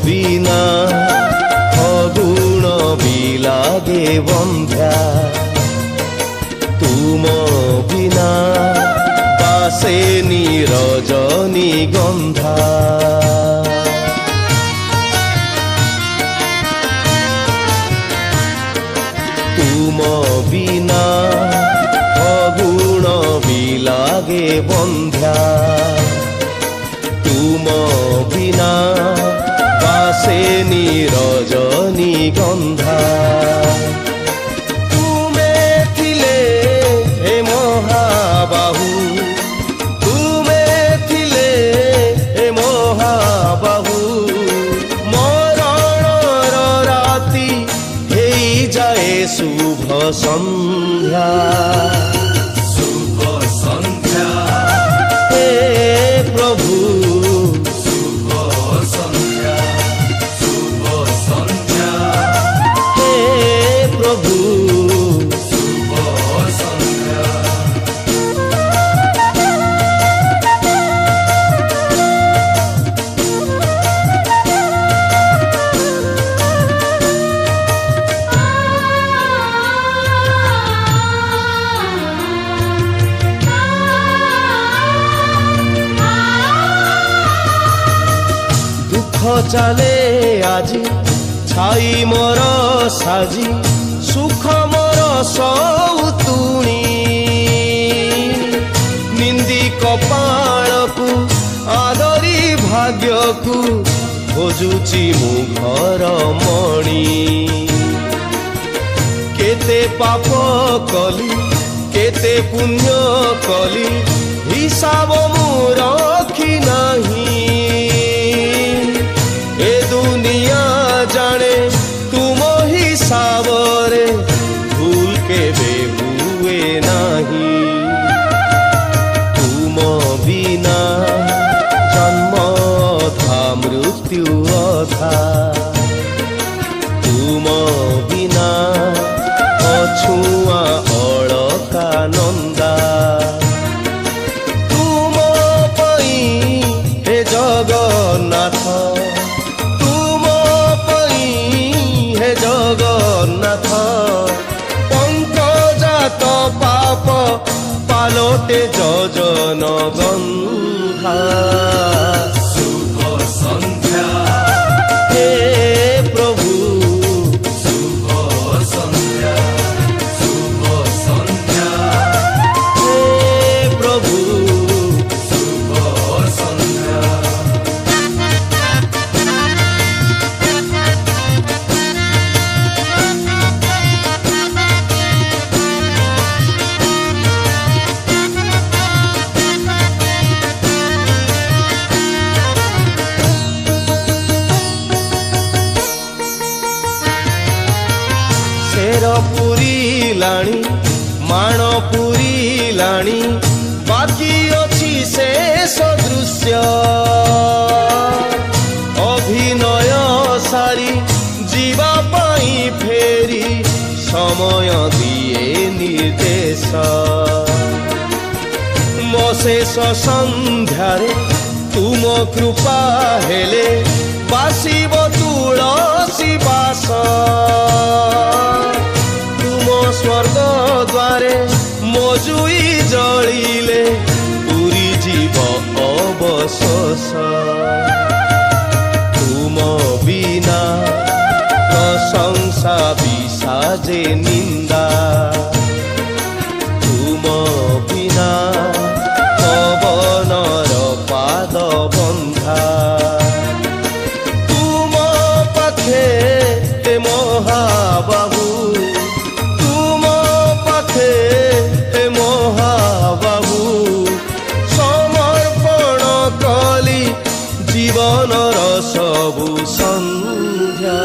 বিনা অগুণ B লাগে বন্ধ্যা তুম বিনা বাসে রজনী গন্ধা তুম বিনা অগুণ বি লাগে বন্ধ্যা তুম বিনা বাসে রজনী গন্ধা তুমে থিলে হে মহাবাহু তুমে থিলে হে মহাবাহু মরণর রাতি হেই যায় শুভ সন্ধ্যা শুভ সন্ধ্যা হে প্রভু শুভ সন্ধ্যা শুভ সন্ধ্যা হে প্রভু শুভ সন্ধ্যা চালে আজি ছাই মোর সাজি সুখ মোর সৌতুণী নিন্দি কপাଳକୁ আদরি ভাগ্যକୁ খোজুছি মু ঘর মণি কেতে পাপ কলি কেতে পুণ্য কলি হিসাব মু রখি নাহি ए दुनिया जाने तुम हिसाबरे भूल के हुए नहीं तुम बिना जन्म था मृत्यु अधा तुम बिना अछुआ अड़का नंदा तुम पई हे जगन्नाथ जगन्नाथ पंकजात पाप पालोटे जजन गंधा शुभ सन्ध्या हे प्रभु शुभ सन्ध्या शुभ सन्ध्या हे प्रभु शुभ सन्ध्या पुरीलाणी माण पुरीलाणी बाकी अछि शेष दृश्य अभिनय सारी जीवा पाई फेरी समय दिए निर्देश मशेष सन्ध्यारे तुम कृपा हेले बासिब तुलसी बास स्वर्ग द्वारे मजुई जलिले पूरी जीव अवशोष तुम बिना प्रशंसा विसाजे निंदा तुम बिना पवनर पाद बंधा तुम पाखे महाबाहु महाबाबू समर्पण कली जीवनर सबु संध्या।